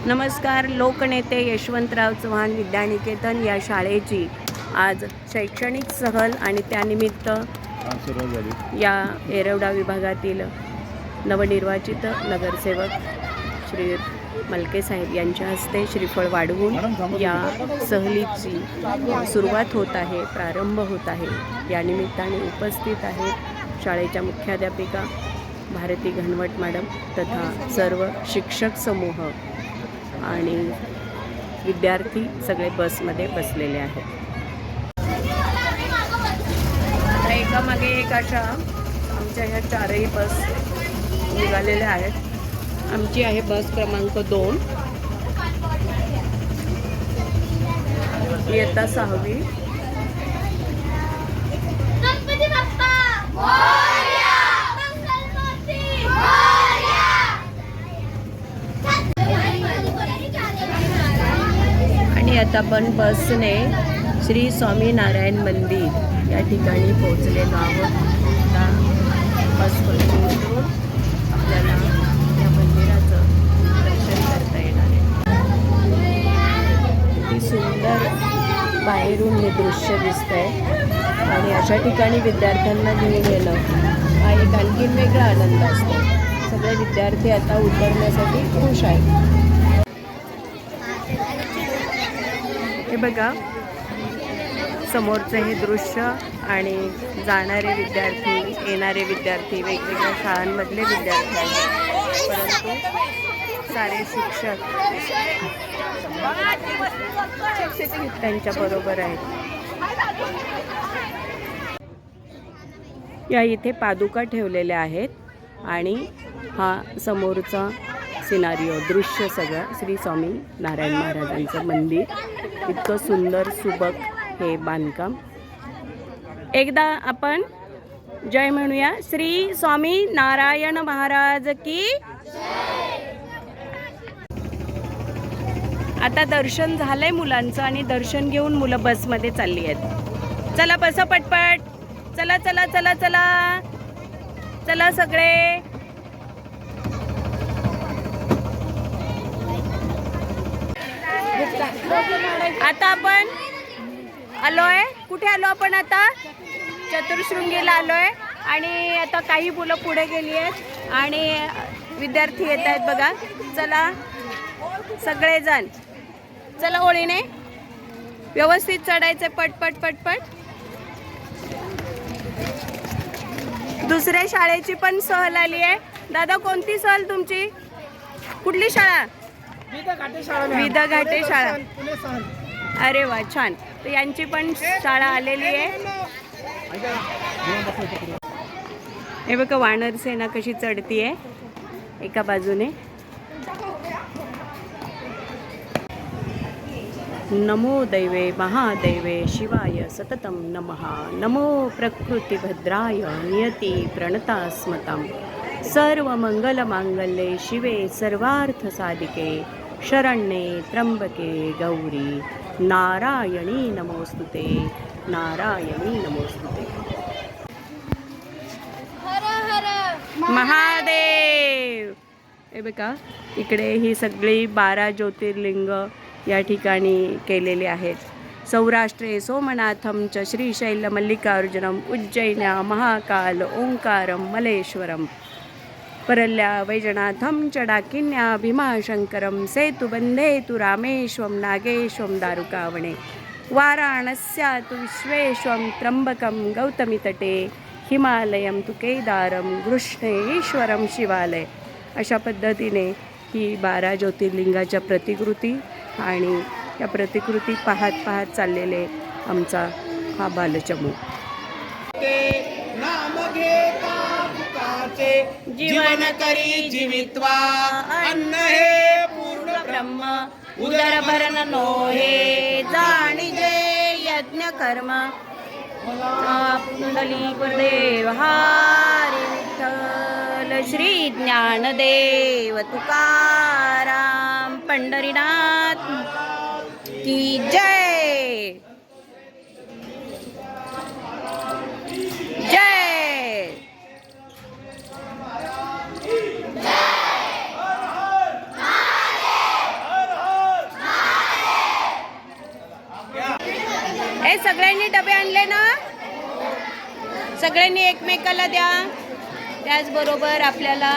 नमस्कार. लोकनेते यशवंतराव चव्हाण विद्यानिकेतन या शाळेची आज शैक्षणिक सहल आणि त्यानिमित्त या येरवडा विभागातील नवनिर्वाचित नगरसेवक श्री मलके साहेब यांच्या हस्ते श्रीफळ वाढवून या सहलीची सुरुवात होत आहे, प्रारंभ होत आहे. या निमित्ताने उपस्थित आहेत शाळेच्या मुख्याध्यापिका भारती घनवट मॅडम तथा सर्व शिक्षक समूह आणि विद्यार्थी सगळे बसमध्ये बसलेले आहेत. आता एकामागे एक अशा आमच्या ह्या चारही बस निघालेल्या आहेत. आमची आहे बस क्रमांक 2, इयत्ता 6वी. आणि आता आपण बसने श्री स्वामीनारायण मंदिर या ठिकाणी पोहोचलेलो आहोत. आता बसमधून उतरून आपल्याला या मंदिराचं दर्शन करता येणार आहे. किती सुंदर बाहेरून हे दृश्य दिसतंय आणि अशा ठिकाणी विद्यार्थ्यांना घेऊन येणं हा एक आणखीन वेगळा आनंद असतो. सगळे विद्यार्थी आता उतरण्यासाठी खुश आहेत. हे बघा समोरचं हे दृश्य आणि जाणारे विद्यार्थी, येणारे विद्यार्थी, वेगवेगळ्या शाळांमधले विद्यार्थी आहेत, परंतु सारे शिक्षक त्यांच्याबरोबर आहेत. या इथे पादुका ठेवलेल्या आहेत आणि हा समोरचा सिनारिओ दृश्य सगळं श्री स्वामी नारायण महाराजांचं मंदिर. इतकं सुंदर सुबक हे बांधकाम. एकदा आपण जय म्हणूया. श्री स्वामी नारायण महाराज की. आता दर्शन झालंय मुलांचं आणि दर्शन घेऊन मुलं बसमध्ये चालली आहेत. चला बसा पटपट. चला चला चला चला चला सगळे. आता आपण आलोय, कुठे आलो आपण आता? चतुर्शृंगीला आलोय. आणि आता काही मुलं पुढे गेली आहेत आणि विद्यार्थी येत आहेत बघा. चला सगळेजण चला ओळीने व्यवस्थित चढायचे. पटपट पटपट. दुसऱ्या शाळेची पण सहल आली आहे. दादा कोणती सहल तुमची? कुठली शाळा? विदा घाटे शाळा. अरे वा छान. तर यांची पण शाळा आलेली आहे. हे बघा वानर सेना कशी चढतीये एका बाजूने. नमो दैवे महादैवे शिवाय सततम नमः. नमो प्रकृतिभद्राय नियती प्रणतास्मतां. सर्व मंगल मांगल्ये शिवे सर्वार्थ साधिके शरण्ये त्र्यंबके गौरी नारायणी नमोस्तुते. नारायणी नमोस्तुते. हर हर महादेव. हे बघा इकडे ही सगळी 12 ज्योतिर्लिंग या ठिकाणी केलेले आहेत. सौराष्ट्रे सोमनाथम च श्रीशैल मल्लिकार्जुनम उज्जैन्या महाकाल ओंकारम मलेश्वरम परल्या वैजनाथम च डाकिन्या भीमाशंकरम सेतुबंधे तु रामेश्वम नागेश्वम दारुकावणे वाराणस्या तु विश्वेश्वम त्र्यंबकम गौतमीतटे हिमालयम तु केदारम कृष्णेश्वरम शिवालय. अशा पद्धतीने ही 12 ज्योतिर्लिंगाच्या प्रतिकृती आणि या प्रतिकृती पाहत पाहत चाललेले आमचा हा बालचमू. जीवन करी जीवित्वा अन्न हे पूर्ण ब्रह्म उदर भरण नो हे जाणीजे यज्ञ कर्म. पुंडली गुरुदेव हरी विठ्ठल श्री ज्ञानदेव तुकाराम पंढरीनाथ की जय. जय. हे सगळ्यांनी डबे आणले ना, सगळ्यांनी एकमेकाला द्या. त्याचबरोबर आपल्याला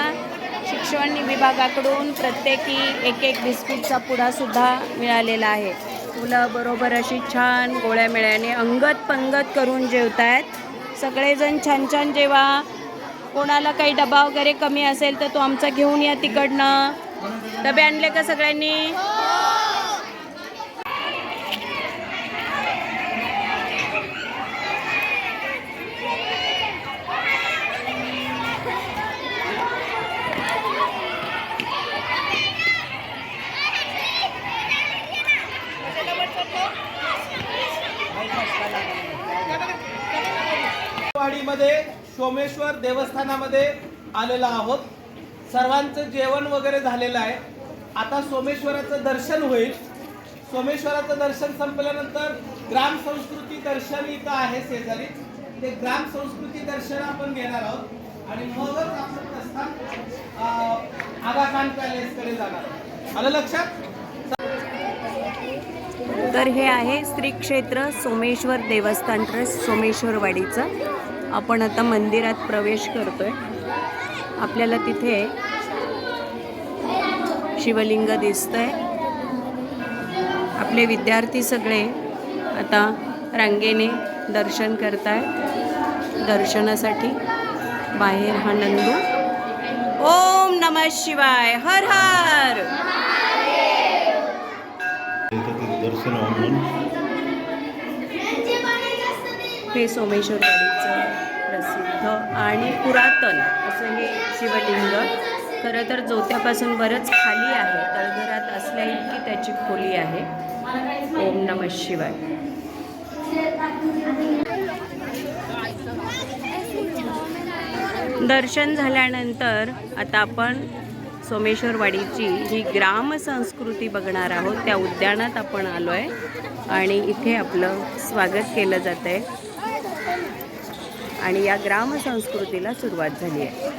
शिक्षण विभागाकडून प्रत्येकी एक एक बिस्किटचा पुडा सुद्धा मिळालेला आहे. मुलं बरोबर अशी छान गोळ्या मेळ्याने अंगत पंगत करून जेवत आहेत. सगळेजण छान छान जेवा. कोणाला काही डबा वगैरे कमी असेल तर तो आमचा घेऊन या तिकडनं. डबे आणले का सगळ्यांनी? वाडीमध्ये सोमेश्वर देवस्थानामध्ये आलेलो आहोत. सर्वांचं जेवण वगैरे झालेलं आहे. आता सोमेश्वराचं दर्शन होईल. सोमेश्वराचं दर्शन संपल्यानंतर ग्राम संस्कृती दर्शन इथं आहे शेजारी. ते ग्राम संस्कृती दर्शन आपण घेणार आहोत आणि मगच आपण प्रस्थान आगा खान पॅलेसकडे जाणार. आलं लक्षात? तर हे आहे श्री क्षेत्र सोमेश्वर देवस्थान ट्रस्ट सोमेश्वरवाडीचं. आपण आता मंदिरात प्रवेश करतोय. आपल्याला तिथे शिवलिंग दिसतंय. आपले विद्यार्थी सगळे आता रांगेने दर्शन करतायत. दर्शनासाठी बाहेर हा नंदू ओम नमः शिवाय हर हर हे सोमेश्वरवाडीचं प्रसिद्ध आणि पुरातन असं हे शिवलिंग खरं तर जोत्यापासून बरंच खाली आहे. तळघरात असल्या इतकी त्याची खोली आहे. ओम नमः शिवाय. दर्शन झाल्यानंतर आता आपण सोमेश्वरवाडीची ही ग्राम संस्कृती बघणार आहोत. त्या उद्यानात आपण आलो आहे आणि इथे आपलं स्वागत केलं जात आहे आणि या ग्राम संस्कृतीला सुरुवात झाली आहे.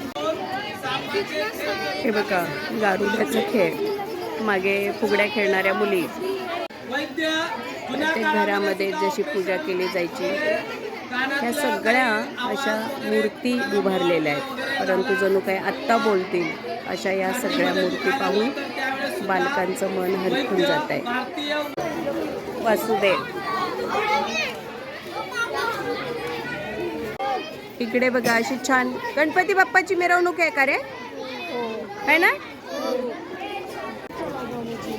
हे बघा गारुड्याचा खेळ, मागे फुगड्या खेळणाऱ्या मुली, प्रत्येक घरामध्ये जशी पूजा केली जायची ह्या सगळ्या अशा मूर्ती उभारलेल्या आहेत. परंतु जणू काही आत्ता बोलतील अशा या सगळ्या मूर्ती पाहून बालकांचं मन हरखून जात आहे. वासुदेव इकडे बघा अशी छान गणपती बाप्पाची मिरवणूक आहे का रे? है ना?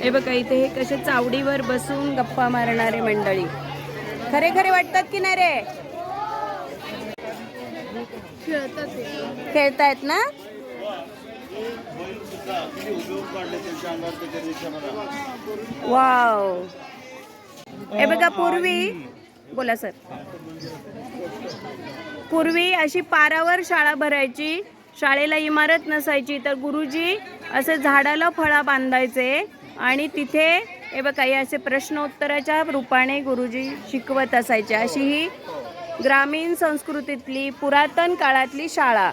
हे बघा इथे हे कसे चावडीवर बसून गप्पा मारणारे मंडळी खरे खरे वाटतात की नाही रे? खेळतायत ना? वाव. हे बघा पूर्वी बोला सर. पूर्वी अशी पारावर शाळा भरायची. शाळेला इमारत नसायची तर गुरुजी असे झाडाला फळा बांधायचे आणि तिथे हे बघा हे असे प्रश्नोत्तराच्या रूपाने गुरुजी शिकवत असायचे. अशी ही ग्रामीण संस्कृतीतली पुरातन काळातली शाळा.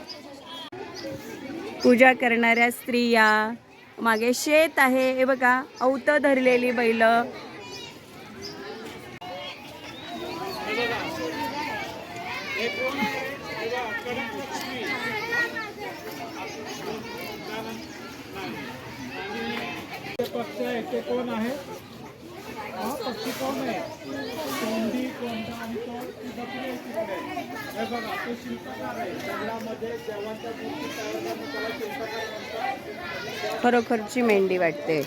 पूजा करणाऱ्या स्त्रिया, मागे शेत आहे हे बघा, औत धरलेली बैल. कोण आहे? पक्षी कोण आहे? कोंडी कोणता आणि तो तिकडे हे बघा तो शिल्पकार आहे. जंगलामध्ये देवांच्या मूर्ती तयार करून त्याला शिल्पकार म्हणतात. खरोखरची मेंढी वाटते.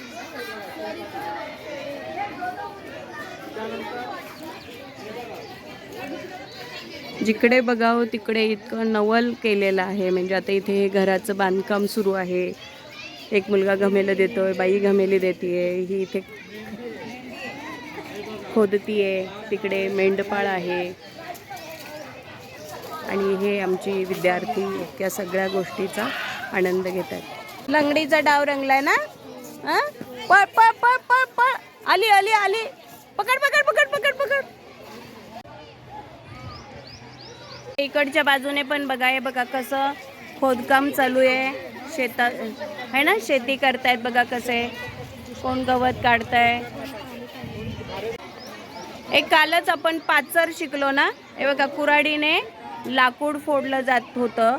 जिकडे बघावं तिकडे इतकं नवल केलेलं आहे. म्हणजे आता इथे हे घराचं बांधकाम सुरू आहे. एक मुलगा घमेलं देतोय, बाई घमेली देतीये, ही इथे खोदतीये, तिकडे मेंढपाळ आहे आणि हे आमची विद्यार्थी त्या सगळ्या गोष्टीचा आनंद घेतात. लंगडीचा डाव रंगलाय ना? पळ पळ पळ पळ पळ. आली आली आली. पकड पकड पकड पकड पकड. इकडच्या बाजूने पण बघा, हे बघा कसं खोदकाम चालू आहे. शेतात आहे ना, शेती करतायत बघा कसे. कोण गवत काढताय. एक कालच आपण पाचर शिकलो ना, हे बघा कुऱ्हाडीने लाकूड फोडलं जात होतं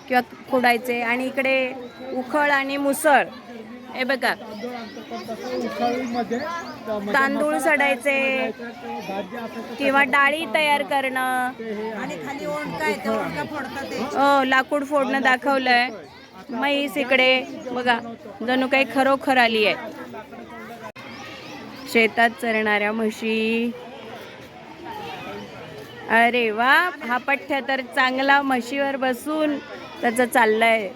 किंवा फोडायचे, आणि इकडे उखळ आणि मुसळ, हे बघा तांदूळ सडायचे किंवा डाळी तयार करणं, लाकूड फोडणं दाखवलंय. म्हैस इकडे बघा जणू काही खरोखर आली आहे. शेतात चरणाऱ्या म्हशी. अरे वा, हा पठ्य तर चांगला म्हशीवर बसून त्याचं चाललंय.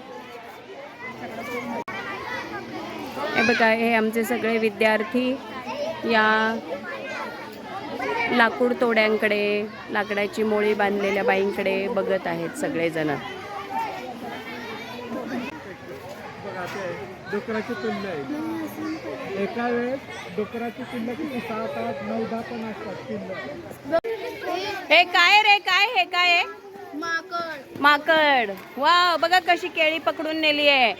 हे बघा, हे आमचे सगळे विद्यार्थी या लाकूड तोड्यांकडे, लाकडाची मोळी बांधलेल्या बाईंकडे बघत आहेत सगळेजण. डुकराची पिल्लं आहे. एका वेळेस डुकराची पिल्लं किती 7, 8, 9, 10 पण असतात पिल्लं. हे काय रे, काय हे काय? माकड. वाव, बघा कशी केळी पकडून नेली आहे.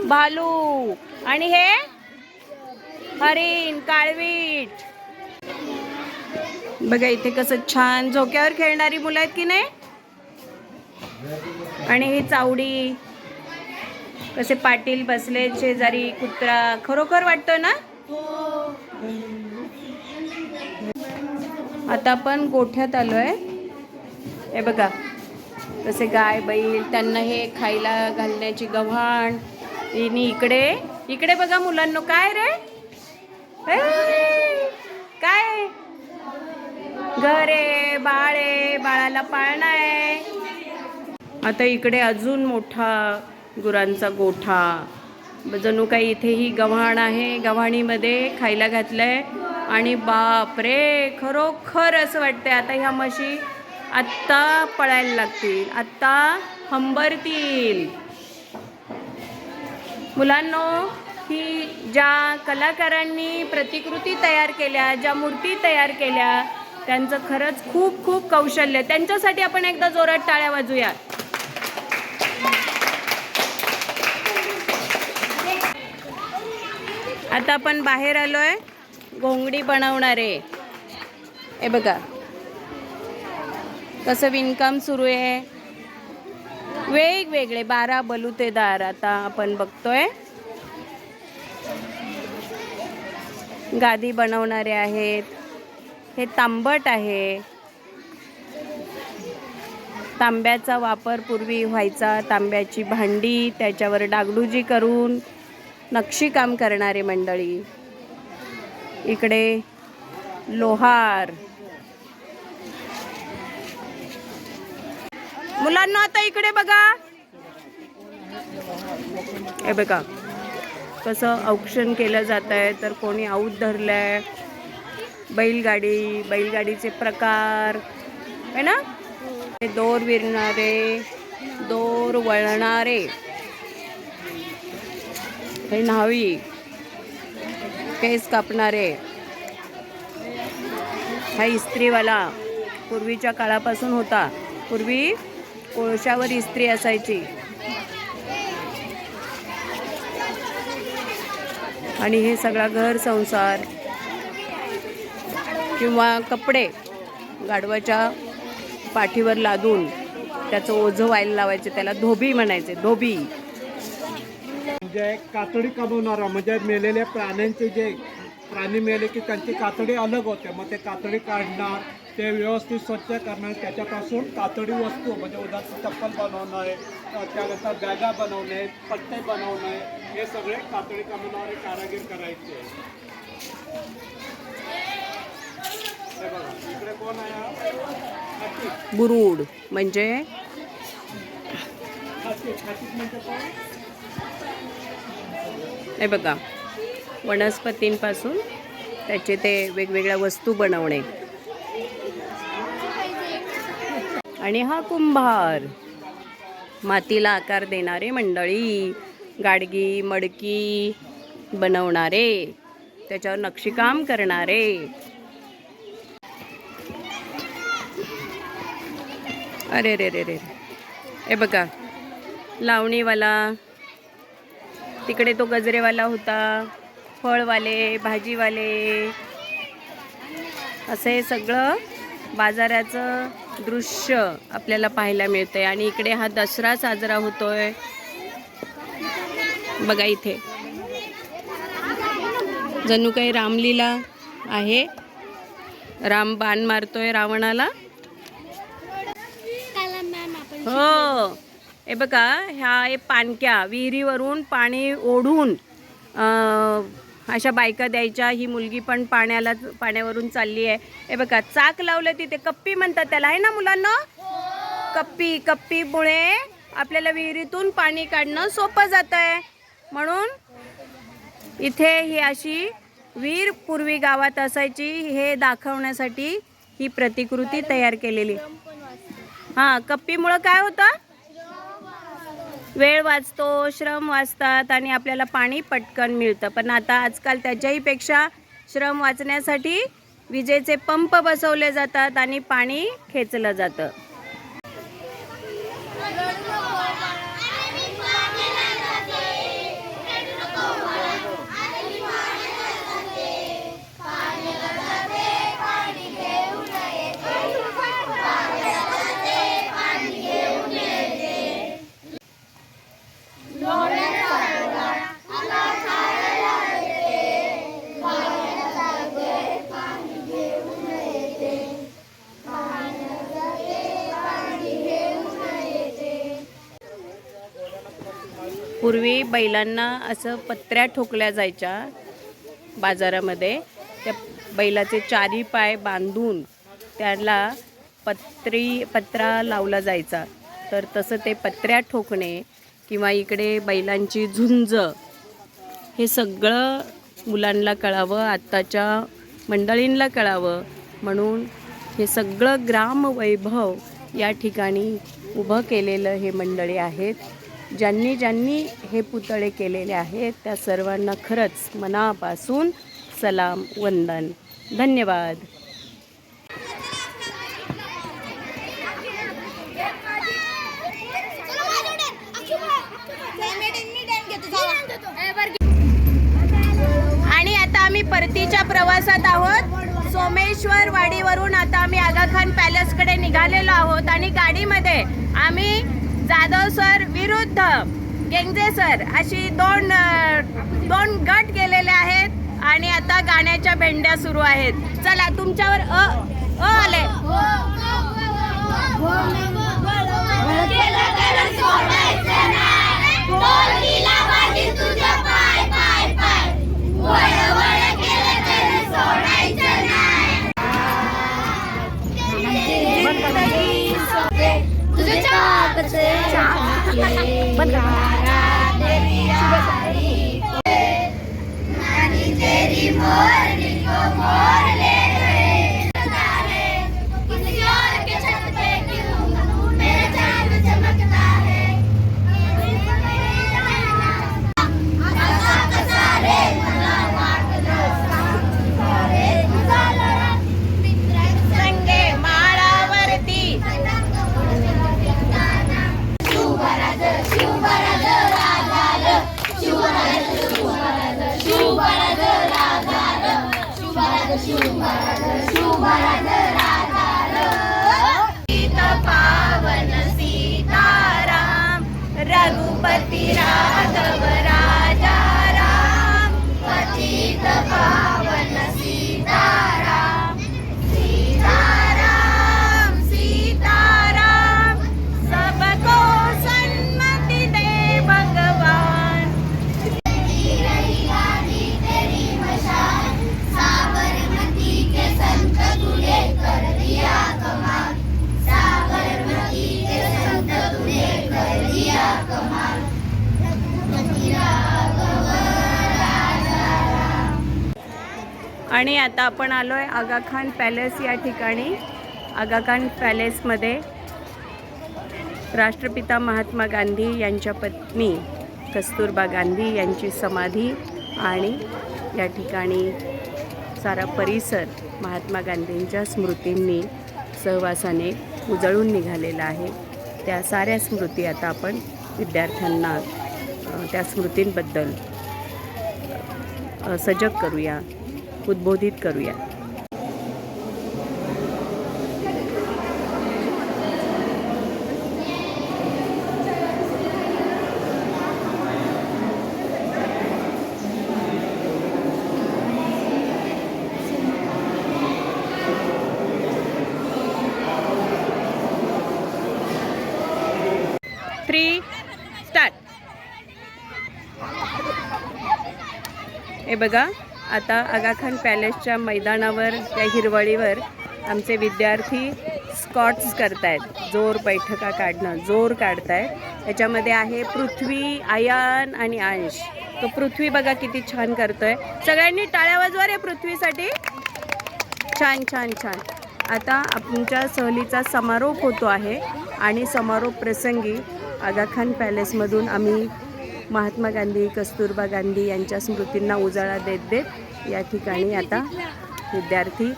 भालू. आणि हे हरिण, काळवीट. बघा इथे कसं छान झोक्यावर खेळणारी मुलं आहेत की नाही. आणि ही चावडी, कसे पाटील बसले शेजारी. कुत्रा खरोखर वाटतो ना. आता आपण गोठ्यात आलोय. हे बघा कसे गाय बैल, त्यांना हे खायला घालण्याची गव्हाण. इकडे इकडे बघा मुलांनो, काय रे, काय घरे बाळे, बाळाला पाळणा आहे. आता इकडे अजून मोठा गुरांचा गोठा. जणू काही इथेही गव्हाण आहे, गव्हाणीमध्ये खायला घातलंय. आणि बाप रे, खरोखर असं वाटतंय आता ह्या म्हशी आत्ता पळायला लागतील, आत्ता हंबरतील. मुलांनो, ही ज्या कलाकारांनी प्रतिकृती तयार केल्या, ज्या मूर्ती तयार केल्या, त्यांचं खरंच खूप खूप कौशल्य. त्यांच्यासाठी आपण एकदा जोरात टाळ्या वाजूया. आता आपण बाहेर आलोय. घोंगडी बनवणारे, हे बघा कसं विणकाम सुरू आहे. वेगवेगळे 12 बलुतेदार आता आपण बघतोय. गादी बनवणारे आहेत. हे तांबट आहे. तांब्याचा वापर पूर्वी व्हायचा. तांब्याची भांडी, त्याच्यावर डागडुजी करून नक्षीकाम करणारे मंडळी. इकडे लोहार. मुलांना आता इकडे बघा. हे बघा कसं औक्षण केलं जात आहे. तर कोणी औत धरलंय. बैलगाडी, बैलगाडीचे प्रकार आहे ना. हे दोर विरणारे, दोर वळणारे, हे न्हावी, केस कापणारे, हा इस्त्रीवाला. पूर्वीच्या काळापासून होता. पूर्वी कोळशावर इस्त्री असायची. आणि हे सगळा घर संसार किंवा कपडे गाढवाच्या पाठीवर लादून त्याचं ओझं व्हायला लावायचे. त्याला धोबी म्हणायचे. धोबी म्हणजे कातडी कमवणारा, म्हणजे मेलेल्या प्राण्यांचे, जे प्राणी मेले की त्यांची कातडी अलग होते. मग ते कातडी काढणार, ते व्यवस्थित स्वच्छ करणार, त्याच्यापासून कातडी वस्तू म्हणजे उदाहरणार्थ चप्पल बनवणे, त्यानंतर बॅगा बनवणे, पट्टे बनवणे, हे सगळे कातडी कमवणारे कारागीर करायचे. इकडे कोण आहे? बुरुड म्हणजे हे बघा वनस्पतींपासून त्याचे ते वेगवेगळ्या वस्तू बनवणे. आणि हा कुंभार, मातीला आकार देणारे मंडळी. गाडगी मडकी बनवणारे, त्याच्यावर नक्षीकाम करणारे. अरे रे रे रे, हे बघा लावणीवाला. तिकडे तो गजरेवाला होता. फळवाले, भाजीवाले, असं हे सगळं बाजाराचं दृश्य आपल्याला पाहायला मिळतंय. आणि इकडे हा दसरा साजरा होतोय बघा. इथे जणू काही रामलीला आहे. राम बाण मारतोय रावणाला. हो, हे बघा, ह्या हे पाणक्या विहिरीवरून पाणी ओढून अशा बायका द्यायच्या. ही मुलगी पण पाण्यावरून चालली आहे. हे बघा, चाक लावलं तिथे, कप्पी म्हणतात त्याला, आहे ना मुलांना? कप्पीमुळे आपल्याला विहिरीतून पाणी काढणं सोपं जात आहे. म्हणून इथे ही अशी विहीर पूर्वी गावात असायची हे दाखवण्यासाठी ही प्रतिकृती तयार केलेली. हां, कप्पीमुळं काय होतं? वेळ वाचतो, श्रम वाचतात आणि आपल्याला पाणी पटकन मिळतं. पण आता आजकाल त्याच्याही पेक्षा श्रम वाचण्यासाठी विजेचे पंप बसवले जातात आणि पाणी खेचलं जातं. पूर्वी बैलांना असं पत्र्या ठोकल्या जायच्या बाजारामध्ये. त्या बैलाचे चारी पाय बांधून त्याला पत्रा लावला जायचा. तर तसं ते पत्र्या ठोकणे किंवा इकडे बैलांची झुंज हे सगळं मुलांना कळावं, आत्ताच्या मंडळींना कळावं म्हणून हे सगळं ग्रामवैभव या ठिकाणी उभं केलेलं हे मंडळी आहेत. ज्यांनी हे पुतळे केलेले आहेत त्या सर्वांना खरंच मनापासून सलाम वंदन. धन्यवाद. आणि आता आम्ही परतीच्या प्रवासात आहोत. सोमेश्वर वाडीवरून आता आम्ही आगाखान पॅलेसकडे निघालेलो आहोत. आणि गाडीमध्ये आम्ही जाधव सर विरुद्ध गेंगजे सर अशी दोन गट गेलेले आहेत. आणि आता गाण्याच्या भेंड्या सुरू आहेत. चला, तुमच्यावर आले. पावन सीताराम रघुपति राघव राजा राम. पतित पावन सीताराम सीताराम सीताराम. सबको सन्मति दे भगवान. साबरमती के संत तुझे कर दिया कमाल. साबरमती के संत तुझे कर दिया कमाल. आणि आता आपण आलोय आगाखान पॅलेस या ठिकाणी. आगाखान पॅलेसमध्ये राष्ट्रपिता महात्मा गांधी यांच्या पत्नी कस्तुरबा गांधी यांची समाधी आणि या ठिकाणी सारा परिसर महात्मा गांधींच्या स्मृतींनी सहवासाने उजळून निघालेला आहे. त्या साऱ्या स्मृती आता आपण विद्यार्थ्यांना त्या स्मृतींबद्दल सजग करूया, उद्बोधित करूया. हे बघा, आता आगाखान पॅलेसच्या मैदानावर त्या हिरवळीवर आमचे विद्यार्थी स्कॉट्स करतायत. जोर बैठका काढणं, जोर काढतायत. याच्यामध्ये आहे पृथ्वी, आयान आणि अंश. तो पृथ्वी बघा किती छान करतोय. सगळ्यांनी टाळ्या वाजवा रे पृथ्वीसाठी. छान छान छान. आता आमच्या सहलीचा समारोप होतो आहे आणि समारोप प्रसंगी आगाखान पॅलेसमधून आम्ही महात्मा गांधी, कस्तुरबा गांधी यांच्या स्मृतींना उजाळा देत देत या ठिकाणी आता विद्यार्थी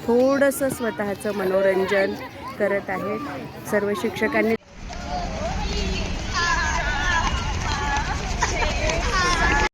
थोडंसं स्वतःचं मनोरंजन करत आहेत. सर्व शिक्षकांनी